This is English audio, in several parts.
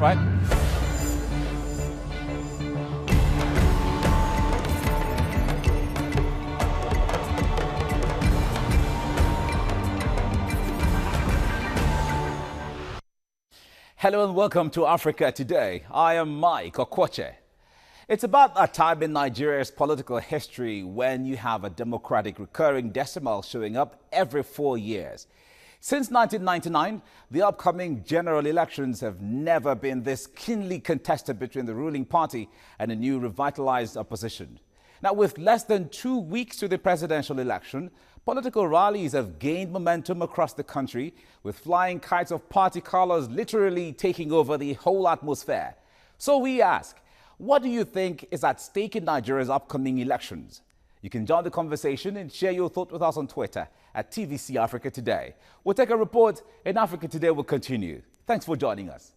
right? Hello and welcome to Africa Today. I am Mike Okwoche. It's about that time in Nigeria's political history when you have a democratic recurring decimal showing up every 4 years. Since 1999, the upcoming general elections have never been this keenly contested between the ruling party and a new revitalized opposition. Now, with less than 2 weeks to the presidential election, political rallies have gained momentum across the country, with flying kites of party colors literally taking over the whole atmosphere. So we ask, what do you think is at stake in Nigeria's upcoming elections? You can join the conversation and share your thought with us on Twitter at TVC Africa Today. We'll take a report and Africa Today will continue. Thanks for joining us.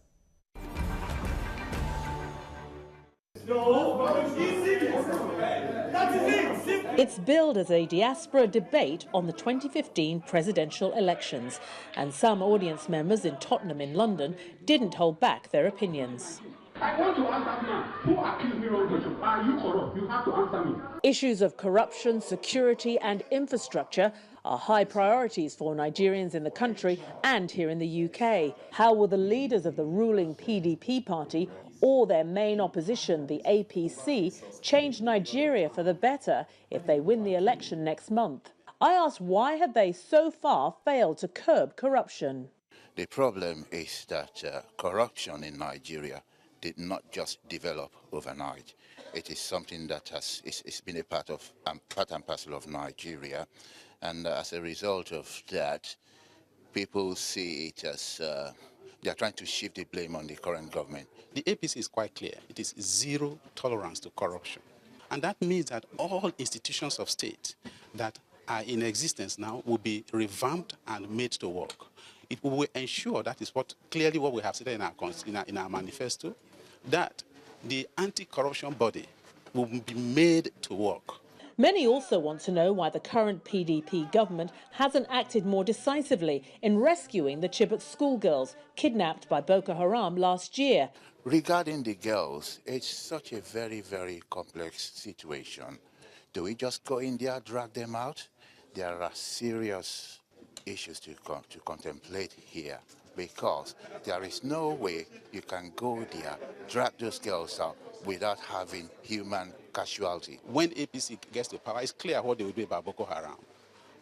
It's billed as a diaspora debate on the 2015 presidential elections, and some audience members in Tottenham in London didn't hold back their opinions. I want to ask that man who accused me wrongly. Are you corrupt? You have to answer me. Issues of corruption, security and infrastructure are high priorities for Nigerians in the country and here in the UK. How will the leaders of the ruling PDP party or their main opposition, the APC, change Nigeria for the better if they win the election next month? I asked, why have they so far failed to curb corruption? The problem is that corruption in Nigeria did not just develop overnight. It is something that it's been a part and parcel of Nigeria, and as a result of that, people see it as they are trying to shift the blame on the current government. The APC is quite clear. It is zero tolerance to corruption. And that means that all institutions of state that are in existence now will be revamped and made to work. It will ensure, that is what clearly what we have said in our manifesto, that the anti-corruption body will be made to work. Many also want to know why the current PDP government hasn't acted more decisively in rescuing the Chibok schoolgirls kidnapped by Boko Haram last year. Regarding the girls, it's such a very, very complex situation. Do we just go in there, drag them out? There are serious issues to contemplate here, because there is no way you can go there, drag those girls out without having human casualty. When APC gets to power, it's clear what they will do about Boko Haram.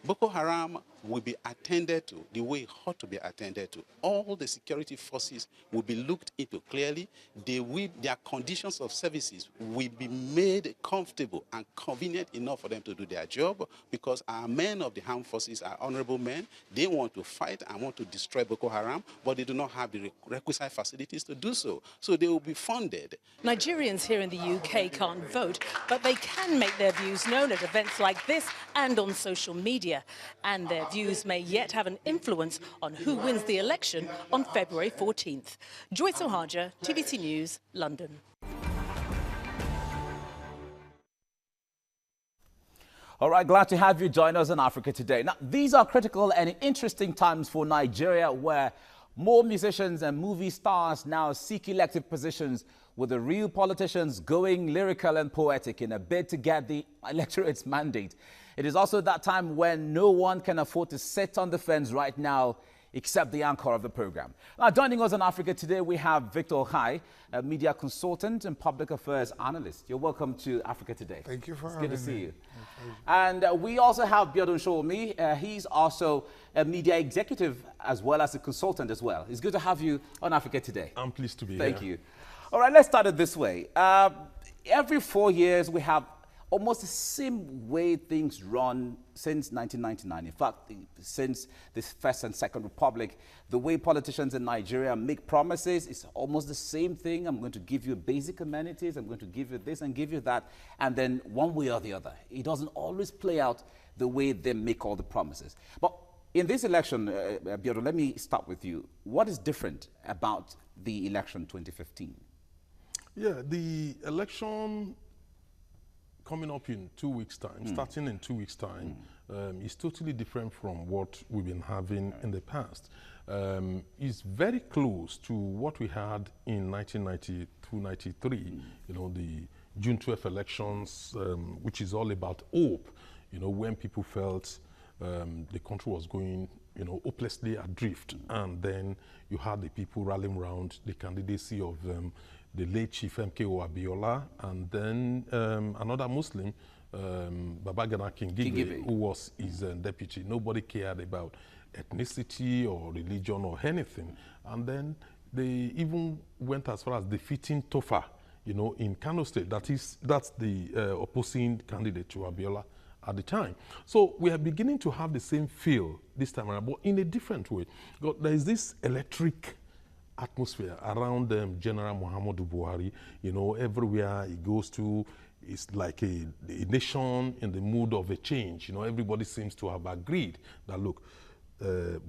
Boko Haram will be attended to the way it ought to be attended to. All the security forces will be looked into clearly. Their conditions of services will be made comfortable and convenient enough for them to do their job, because our men of the armed forces are honorable men. They want to fight and want to destroy Boko Haram, but they do not have the requisite facilities to do so. So they will be funded. Nigerians here in the UK can't vote, but they can make their views known at events like this and on social media. And their views may yet have an influence on who wins the election on February 14th. Joyce Ohaja, TVC News, London. All right, glad to have you join us on Africa Today. Now, these are critical and interesting times for Nigeria, where more musicians and movie stars now seek elected positions, with the real politicians going lyrical and poetic in a bid to get the electorate's mandate. It is also that time when no one can afford to sit on the fence right now except the anchor of the program. Now, joining us on Africa Today, we have Victor Okwoche, a media consultant and public affairs analyst. You're welcome to Africa Today. Thank you for having me. It's good to see you. And we also have Biodun Shomi. He's also a media executive as well as a consultant as well. It's good to have you on Africa Today. I'm pleased to be here. Thank you. All right, let's start it this way. Every 4 years, we have almost the same way things run since 1999. In fact, since the First and Second Republic, the way politicians in Nigeria make promises is almost the same thing. I'm going to give you basic amenities, I'm going to give you this and give you that, and then one way or the other. It doesn't always play out the way they make all the promises. But in this election, Biodun, let me start with you. What is different about the election 2015? Yeah, the election coming up in 2 weeks' time, starting in 2 weeks' time, is totally different from what we've been having in the past. is very close to what we had in 1992-93, you know, the June 12 elections, which is all about hope, you know, when people felt the country was going, you know, hopelessly adrift. And then you had the people rallying around the candidacy of the late Chief MKO Abiola, and then another Muslim, Babagana Kingibe, who was his deputy. Nobody cared about ethnicity or religion or anything. And then they even went as far as defeating Tofa, you know, in Kano State. That's the opposing candidate to Abiola at the time. So we are beginning to have the same feel this time around, but in a different way. There is this electric atmosphere around General Muhammadu Buhari. You know, everywhere he goes to, it's like a nation in the mood of a change. You know, everybody seems to have agreed that, look,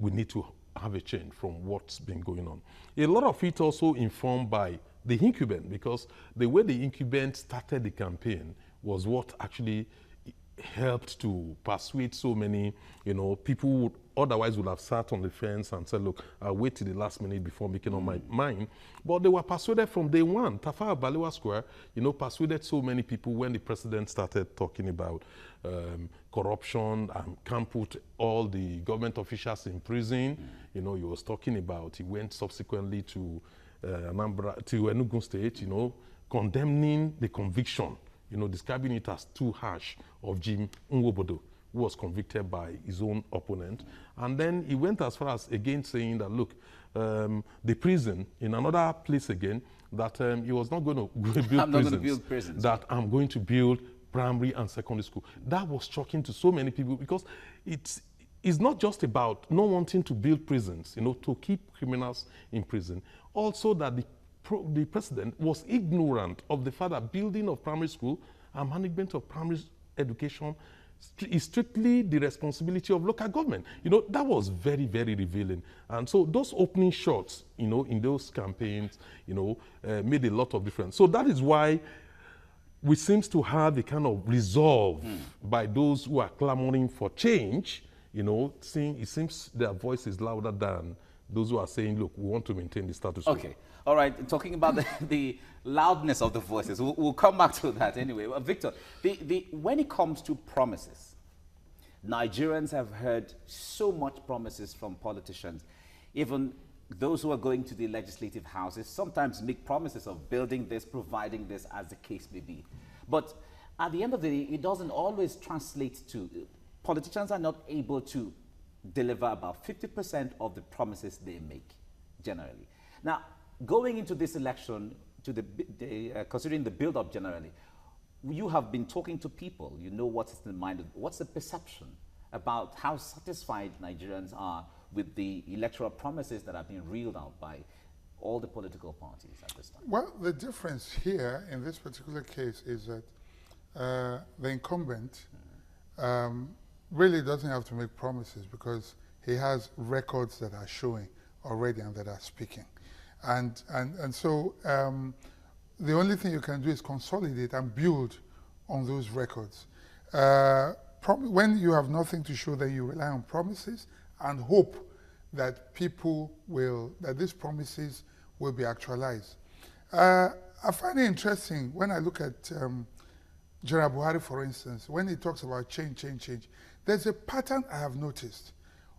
we need to have a change from what's been going on. A lot of it also informed by the incumbent, because the way the incumbent started the campaign was what actually helped to persuade so many, you know, people who otherwise would have sat on the fence and said, look, I'll wait till the last minute before making up my mind. But they were persuaded from day one. Tafawa Balewa Square, you know, persuaded so many people when the president started talking about corruption and can't put all the government officials in prison. You know, he was talking about, he went subsequently to Anambra, to Enugu State, you know, condemning the conviction, you know, describing it as too harsh, of Jim Nwobodo, who was convicted by his own opponent. And then he went as far as again saying that, look, the prison in another place again, that he was not going to build prisons, that I'm going to build primary and secondary school. That was shocking to so many people, because it's not just about not wanting to build prisons, you know, to keep criminals in prison. Also that the president was ignorant of the fact that building of primary school and management of primary education is strictly the responsibility of local government. You know, that was very, very revealing. And so those opening shots, you know, in those campaigns, you know, made a lot of difference. So that is why we seem to have a kind of resolve by those who are clamoring for change, you know, saying it seems their voice is louder than those who are saying, look, we want to maintain the status quo. Okay. All right, talking about the loudness of the voices, we'll come back to that anyway. Victor, when it comes to promises, Nigerians have heard so much promises from politicians. Even those who are going to the legislative houses sometimes make promises of building this, providing this, as the case may be. But at the end of the day, it doesn't always translate to, politicians are not able to deliver about 50% of the promises they make, generally. Now, going into this election, considering the build-up generally, you have been talking to people. You know what's in mind. What's the perception about how satisfied Nigerians are with the electoral promises that have been reeled out by all the political parties at this time? Well, the difference here in this particular case is that the incumbent really doesn't have to make promises, because he has records that are showing already and that are speaking. And so the only thing you can do is consolidate and build on those records. When you have nothing to show, then you rely on promises and hope that that these promises will be actualized. I find it interesting when I look at General Buhari, for instance, when he talks about change, there's a pattern I have noticed.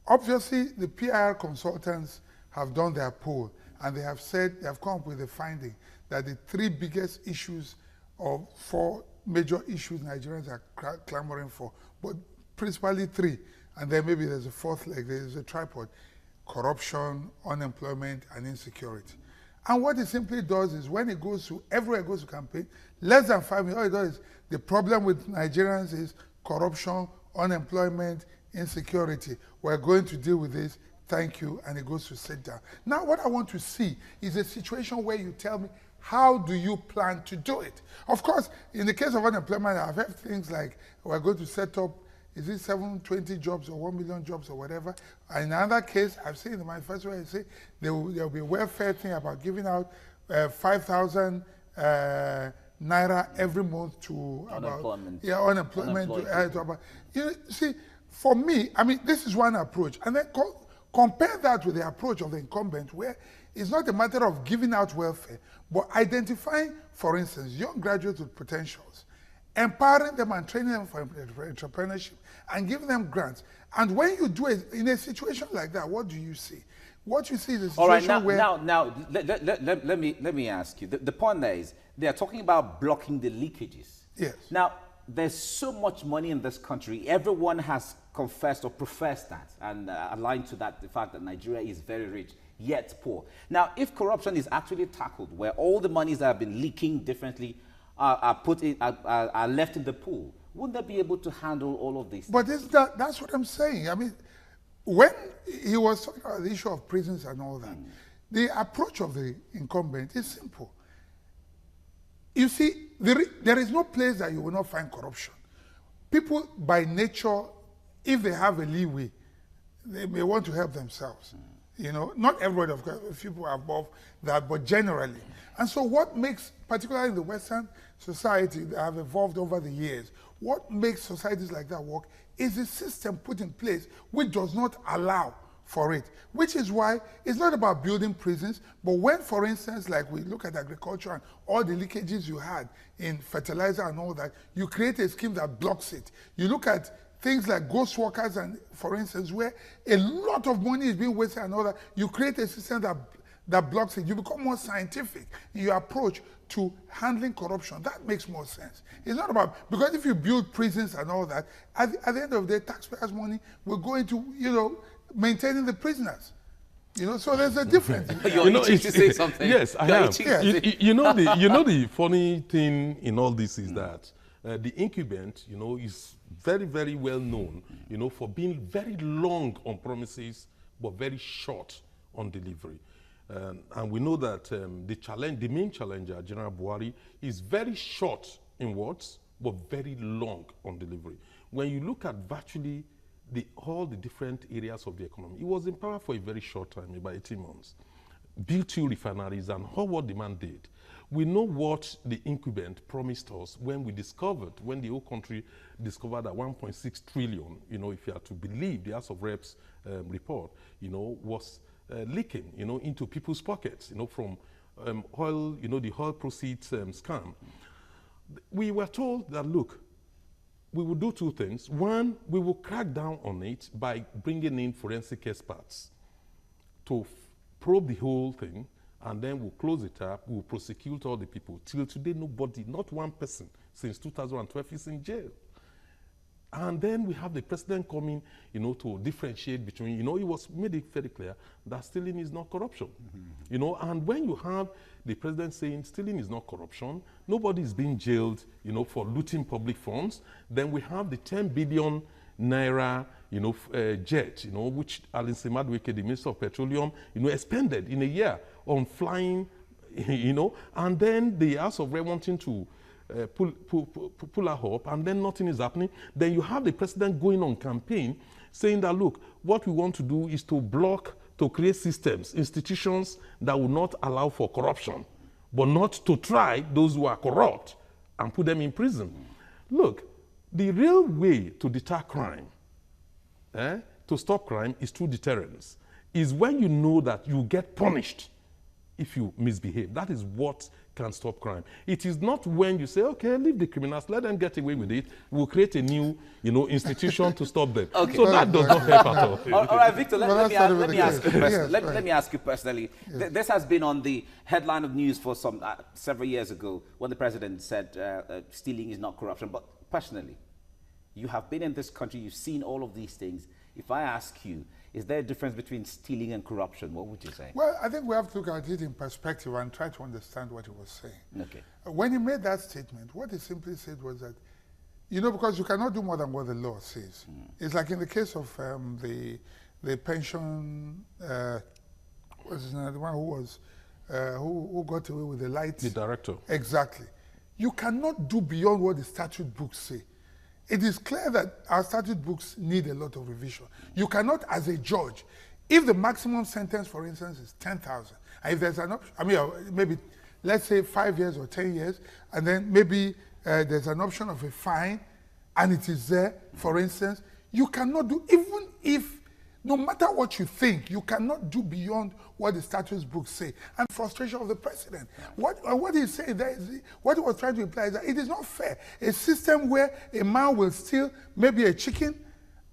Obviously, the PR consultants have done their poll, and they have said, they have come up with a finding that the 3 biggest issues, or 4 major issues Nigerians are clamoring for, but principally 3, and then maybe there's a 4th leg, there's a tripod: corruption, unemployment, and insecurity. And what it simply does is, when it goes to, everywhere it goes to campaign, less than 5 minutes, all it does is, the problem with Nigerians is corruption, unemployment, insecurity. We're going to deal with this. Thank you, and it goes to sit down. Now, what I want to see is a situation where you tell me, how do you plan to do it? Of course, in the case of unemployment, I've heard things like, we're going to set up, is it 720 jobs or 1 million jobs or whatever? In another case, I've seen in the manifesto where I say there will be a welfare thing about giving out 5,000 naira every month to unemployment. To about, you know, see, for me, I mean, this is one approach. And then Compare that with the approach of the incumbent, where it's not a matter of giving out welfare, but identifying, for instance, young graduates with potentials, empowering them and training them for entrepreneurship, and giving them grants. And when you do it in a situation like that, what do you see? What you see is a situation All right, where... now, let me ask you. The point there is, they are talking about blocking the leakages. Yes. Now, there's so much money in this country. Everyone has confessed or professed that and aligned to that, the fact that Nigeria is very rich, yet poor. Now, if corruption is actually tackled, where all the monies that have been leaking differently are left in the pool, wouldn't they be able to handle all of this? But that's what I'm saying. I mean, when he was talking about the issue of prisons and all that, the approach of the incumbent is simple. You see, there is no place that you will not find corruption. People, by nature, if they have a leeway, they may want to help themselves. You know, not everybody, of course, people are above that, but generally. And so what makes, particularly in the Western society that have evolved over the years, what makes societies like that work is a system put in place which does not allow for it, which is why it's not about building prisons, but when, for instance, like we look at agriculture and all the leakages you had in fertilizer and all that, you create a scheme that blocks it. You look at things like ghost workers and, for instance, where a lot of money is being wasted and all that, you create a system that blocks it. You become more scientific in your approach to handling corruption. That makes more sense. It's not about, because if you build prisons and all that, at the end of the day, taxpayers' money will go into, you know, maintaining the prisoners. You know, so there's a difference. You're itching to say something. Yes, I am. You know the funny thing in all this is that the incumbent, you know, is very, very well known, you know, for being very long on promises, but very short on delivery. And we know that the main challenger, General Buhari, is very short in words, but very long on delivery. When you look at virtually all the different areas of the economy, he was in power for a very short time, about 18 months. Built 2 refineries and what demand did. We know what the incumbent promised us when the whole country discovered that 1.6 trillion, you know, if you are to believe the House of Reps report, you know, was leaking, you know, into people's pockets, you know, from oil, you know, the oil proceeds scam. We were told that, look, we will do 2 things. One, we will crack down on it by bringing in forensic experts to probe the whole thing, and then we'll close it up, we'll prosecute all the people. Till today, nobody, not one person, since 2012 is in jail. And then we have the president coming, you know, to differentiate between, you know, he was made it very clear that stealing is not corruption. You know, and when you have the president saying stealing is not corruption, nobody is being jailed, you know, for looting public funds, then we have the 10 billion naira, you know, jet, you know, which Alison Madueke, the Minister of Petroleum, you know, expended in a year on flying, you know, and then the House of Rep wanting to pull her up, and then nothing is happening. Then you have the president going on campaign saying that, look, what we want to do is to create systems, institutions that will not allow for corruption, but not to try those who are corrupt and put them in prison. Look, the real way to deter crime, to stop crime, is through deterrence. Is when you know that you get punished if you misbehave. That is what can stop crime. It is not when you say, okay, leave the criminals, let them get away with it, we'll create a new, you know, institution to stop them. Okay. So that does not help at all. All right, Victor, let me ask you personally. Yes. This has been on the headline of news for several years ago when the president said stealing is not corruption. But personally, you have been in this country, you've seen all of these things. If I ask you, is there a difference between stealing and corruption? What would you say? Well, I think we have to look at it in perspective and try to understand what he was saying. Okay. When he made that statement, what he simply said was that, you know, because you cannot do more than what the law says. It's like in the case of the pension, what's his name, the one who was, who got away with the light. The director. Exactly. You cannot do beyond what the statute books say. It is clear that our statute books need a lot of revision. You cannot, as a judge, if the maximum sentence, for instance, is 10,000, and if there's an option, I mean, maybe, let's say 5 years or 10 years, and then maybe there's an option of a fine, and it is there, for instance, you cannot do, even if No matter what you think, you cannot do beyond what the status books say. And frustration of the president. What he's saying there is, what he was trying to imply is that it is not fair. A system where a man will steal maybe a chicken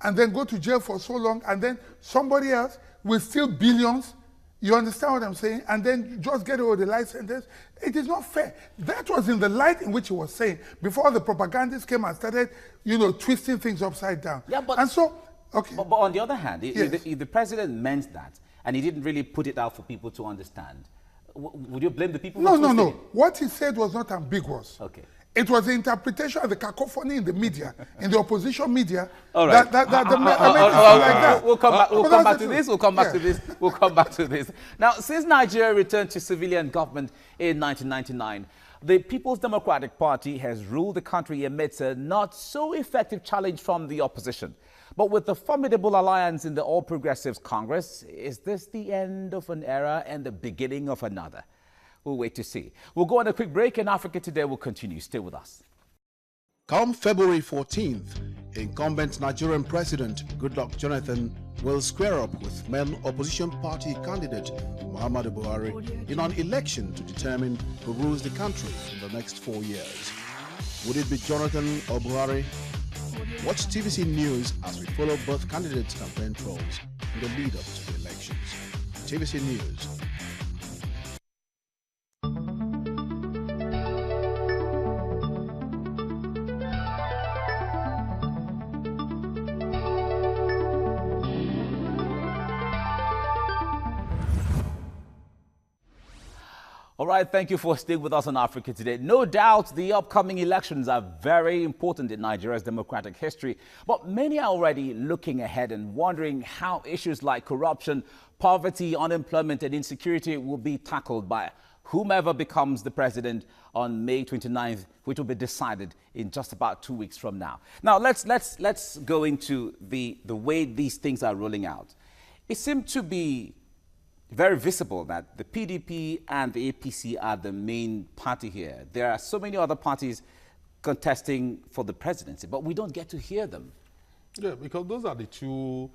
and then go to jail for so long, and then somebody else will steal billions. You understand what I'm saying? And then just get over the life sentence. It is not fair. That was in the light in which he was saying before the propagandists came and started, twisting things upside down. Yeah, but and so, okay. But on the other hand, Yes. if the president meant that and he didn't really put it out for people to understand, would you blame the people? No, for no, twisting no. it? What he said was not ambiguous. Okay. It was the interpretation of the cacophony in the media, in the opposition media. All right. That made it seem like that. We'll come back. We'll But come that's back to the this. truth. We'll come back Yeah. to this. We'll come back to this. Now, since Nigeria returned to civilian government in 1999, the People's Democratic Party has ruled the country amidst a not so effective challenge from the opposition. But with the formidable alliance in the All Progressives Congress, is this the end of an era and the beginning of another? We'll wait to see. We'll go on a quick break, and Africa Today will continue. Stay with us. Come February 14th, incumbent Nigerian President Goodluck Jonathan will square up with main opposition party candidate Muhammadu Buhari in an election to determine who rules the country in the next 4 years. Would it be Jonathan or Buhari? Watch TVC News as we follow both candidates' campaign trolls in the lead up to the elections. TVC News. All right, thank you for staying with us on Africa Today. No doubt the upcoming elections are very important in Nigeria's democratic history, but many are already looking ahead and wondering how issues like corruption, poverty, unemployment, and insecurity will be tackled by whomever becomes the president on May 29th, which will be decided in just about 2 weeks from now. Now, let's go into the way these things are rolling out. It seemed to be very visible that the PDP and the APC are the main party here. There are so many other parties contesting for the presidency, but we don't get to hear them. Yeah, because those are the two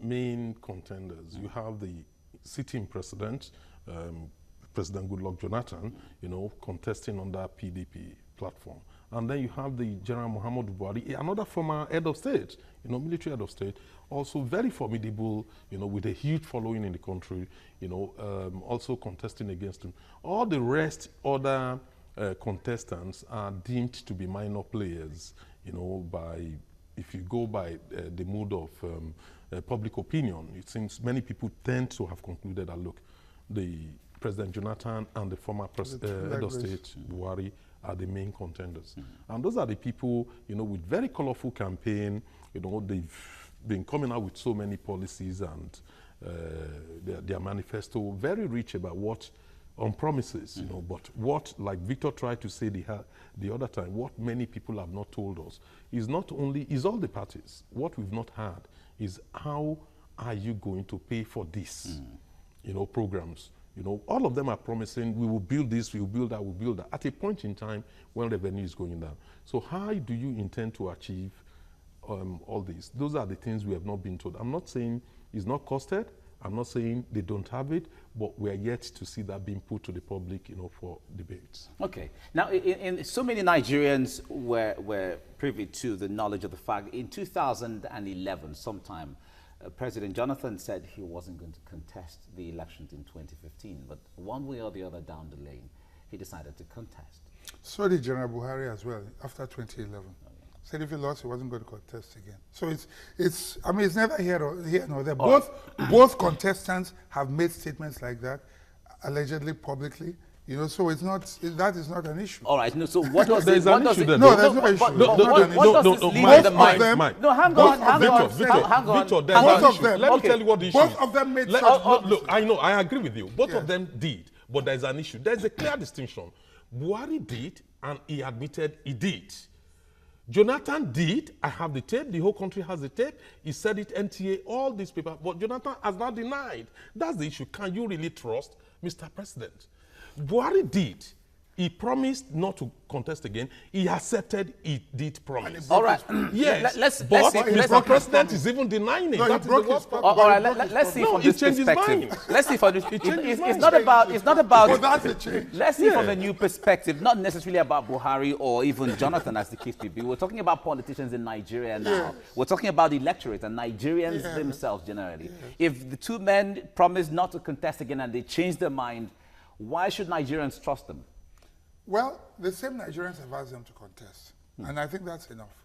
main contenders. You have the sitting president, President Goodluck Jonathan, contesting on that PDP platform. And then you have the General Muhammadu Buhari, another former head of state, military head of state, also very formidable, with a huge following in the country, also contesting against him. All the rest, other contestants are deemed to be minor players, if you go by the mood of public opinion. It seems many people tend to have concluded that, look, the President Jonathan and the former head of state, Buhari, are the main contenders. And those are the people, with very colorful campaign, they've been coming out with so many policies and their manifesto, very rich about what, on promises, but what, like Victor tried to say the other time, what many people have not told us is not only, is all the parties. What we've not had is how are you going to pay for this, programs. All of them are promising, we will build this, we will build that, we will build that, at a point in time when revenue is going down. So how do you intend to achieve all this? Those are the things we have not been told. I'm not saying it's not costed, I'm not saying they don't have it, but we are yet to see that being put to the public, for debates. Okay. Now, in so many Nigerians were privy to the knowledge of the fact in 2011, sometime, President Jonathan said he wasn't going to contest the elections in 2015, but one way or the other down the lane, he decided to contest. So did General Buhari as well, after 2011. Said if he lost, he wasn't going to contest again. So it's neither here nor there. Both contestants have made statements like that, allegedly, publicly. So it's not, that is not an issue. All right, no, so what does there's an issue there. No, there's no issue. What does this leave in the mind? Mike. No, hang on. Victor, there's an issue. Let me tell you what the issue is. Both of them made Look, I know, I agree with you. Both of them did, but there's an issue. There's a clear distinction. Buhari did, and he admitted he did. Jonathan did. I have the tape. The whole country has the tape. He said it, NTA, all these people. But Jonathan has not denied. That's the issue. Can you really trust Mr. President? Buhari did, He promised not to contest again. He accepted he did promise. All right. Yes. Let's but see. the president is even denying it. No, That is the worst part. All right. Let's see No, from he this changed his perspective. mind. Let's see from this. changed his mind. It's not about. It's not about. But that's a change. Let's see from a new perspective, not necessarily about Buhari or even Jonathan, as the case may be. We're talking about politicians in Nigeria now. Yes. We're talking about the electorate and Nigerians themselves generally. If the two men promise not to contest again and they change their mind, why should Nigerians trust them? Well, the same Nigerians have asked them to contest, and I think that's enough.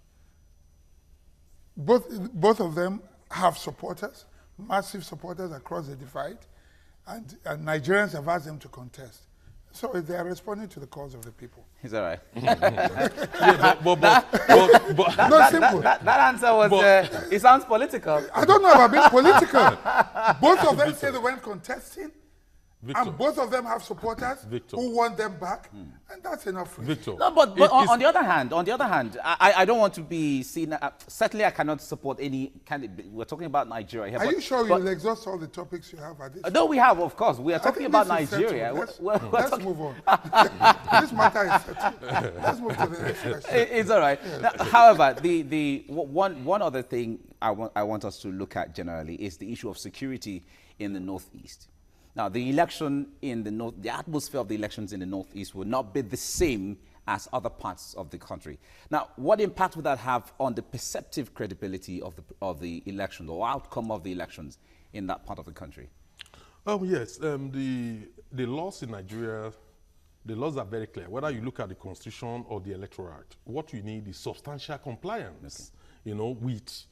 Both of them have supporters, massive supporters across the divide, and Nigerians have asked them to contest. So they are responding to the calls of the people. Is that right? No, simple. That answer was, it sounds political. I don't know about being political. Both of them say they weren't contesting. Victor. And both of them have supporters Victor. who want them back, and that's enough for me. Victor. No, but on the other hand, I don't want to be seen. Certainly, I cannot support any candidate. We're talking about Nigeria here. Are you sure you'll exhaust all the topics you have at this? No, we have, of course. We are talking about this is Nigeria. settled. Let's move on. This matter is settled. Let's move to the next question. It's all right. Yeah. Now, however, the one other thing I want us to look at generally is the issue of security in the Northeast. Now, the election in the North, the atmosphere of the elections in the Northeast will not be the same as other parts of the country. Now, what impact would that have on the perceptive credibility of the elections or outcome of the elections in that part of the country? Oh, yes. The laws in Nigeria, the laws are very clear. Whether you look at the Constitution or the Electoral Act, what you need is substantial compliance, with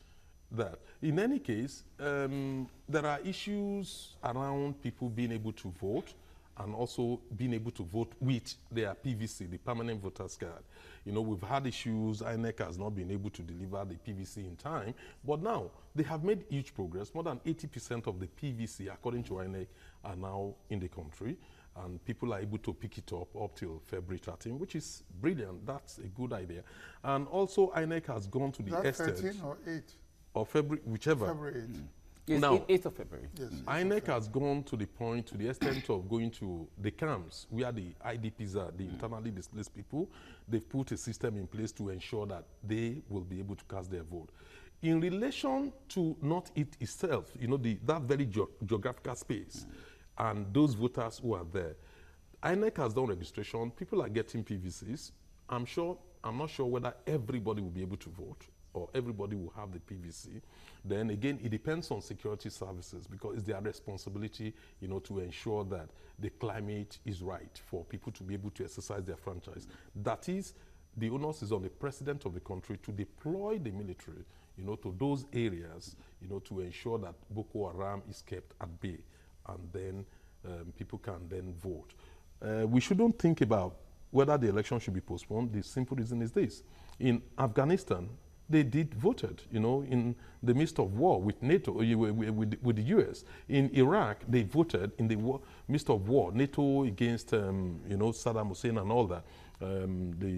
that. In any case, there are issues around people being able to vote and also being able to vote with their PVC, the permanent voters card. We've had issues. INEC has not been able to deliver the PVC in time, but now they have made huge progress. More than 80% of the PVC, according to INEC, are now in the country, and people are able to pick it up till February 13, which is brilliant. That's a good idea. And also, INEC has gone to the extent... 13 or 8? Or February, whichever. February 8. Yes, now, 8th of February. Yes. INEC has gone to the extent of going to the camps where the IDPs are, the internally displaced people. They've put a system in place to ensure that they will be able to cast their vote. In relation to not it itself, that very geographical space, and those voters who are there, INEC has done registration. People are getting PVCs. I'm not sure whether everybody will be able to vote or everybody will have the PVC. Then again, it depends on security services because it's their responsibility, to ensure that the climate is right for people to be able to exercise their franchise. That is, the onus is on the president of the country to deploy the military, to those areas, to ensure that Boko Haram is kept at bay, and then people can then vote. We shouldn't think about whether the election should be postponed. The simple reason is this. In Afghanistan, they voted, in the midst of war with NATO, with the US. In Iraq, they voted in the midst of war, NATO against, Saddam Hussein and all that, the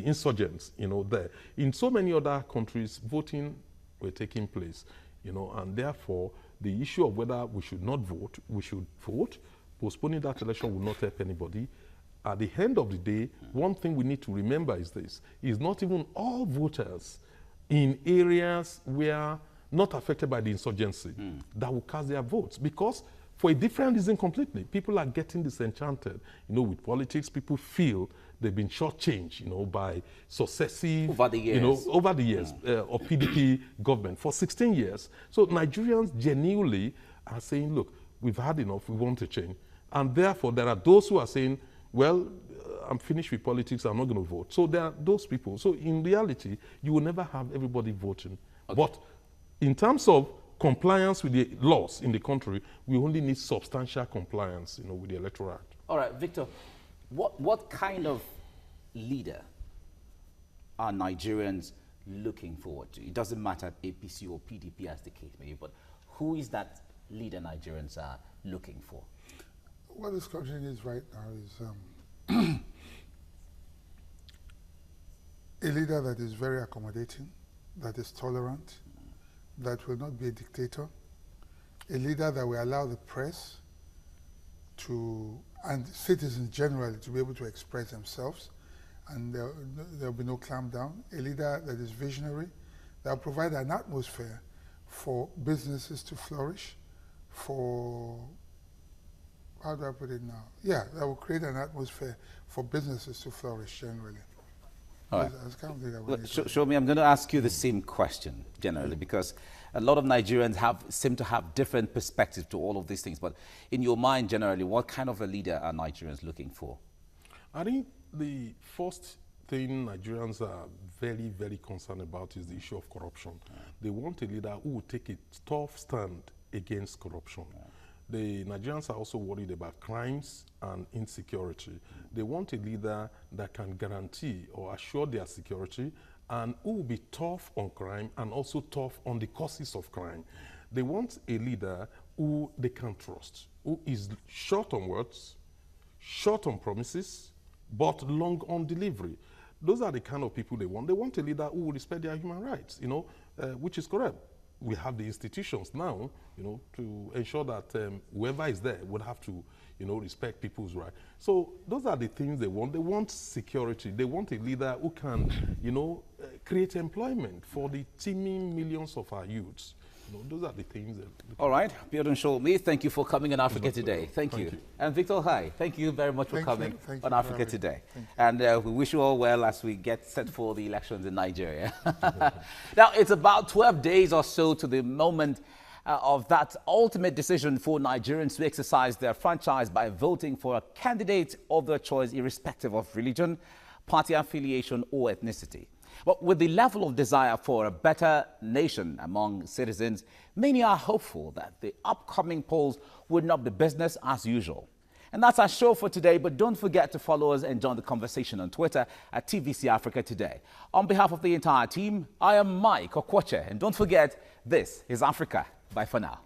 insurgents, there. In so many other countries, voting were taking place, and therefore, the issue of whether we should not vote, we should vote. Postponing that election will not help anybody. At the end of the day, one thing we need to remember is this, is not even all voters in areas where not affected by the insurgency that will cast their votes, because for a different reason completely, people are getting disenchanted. With politics, people feel they've been shortchanged, by successive, over the years, of PDP government for 16 years. So Nigerians genuinely are saying, look, we've had enough, we want to change. And therefore, there are those who are saying, well, I'm finished with politics, I'm not going to vote. So there are those people. So in reality, you will never have everybody voting. Okay. But in terms of compliance with the laws in the country, we only need substantial compliance, with the Electoral Act. All right, Victor, what kind of leader are Nigerians looking forward to? It doesn't matter APC or PDP as the case may be, but who is that leader Nigerians are looking for? What this country needs right now is a leader that is very accommodating, that is tolerant, that will not be a dictator, a leader that will allow the press to and citizens generally to be able to express themselves, and there'll be no clampdown. A leader that is visionary, that will provide an atmosphere for businesses to flourish, for, how do I put it now? Yeah, that will create an atmosphere for businesses to flourish generally. All right. That's kind of thing that we need to do. Show me, I'm going to ask you the same question generally, because a lot of Nigerians seem to have different perspectives to all of these things. But in your mind, generally, what kind of a leader are Nigerians looking for? I think the first thing Nigerians are very, very concerned about is the issue of corruption. They want a leader who will take a tough stand against corruption. The Nigerians are also worried about crimes and insecurity. They want a leader that can guarantee or assure their security and who will be tough on crime and also tough on the causes of crime. They want a leader who they can trust, who is short on words, short on promises, but long on delivery. Those are the kind of people they want. They want a leader who will respect their human rights, which is correct. We have the institutions now, to ensure that whoever is there would have to, respect people's rights. So those are the things they want. They want security. They want a leader who can, create employment for the teeming millions of our youths. Those are the things that... All right, Biodun Sholmi, thank you for coming on Africa Today. Thank you. And Victor Hai, thank you very much for coming on Africa Today. And we wish you all well as we get set for the elections in Nigeria. Now, it's about 12 days or so to the moment of that ultimate decision for Nigerians to exercise their franchise by voting for a candidate of their choice, irrespective of religion, party affiliation, or ethnicity. But with the level of desire for a better nation among citizens, many are hopeful that the upcoming polls would not be business as usual. And that's our show for today, but don't forget to follow us and join the conversation on Twitter at TVC Africa Today. On behalf of the entire team, I am Mike Okwoche, and don't forget, this is Africa. Bye for now.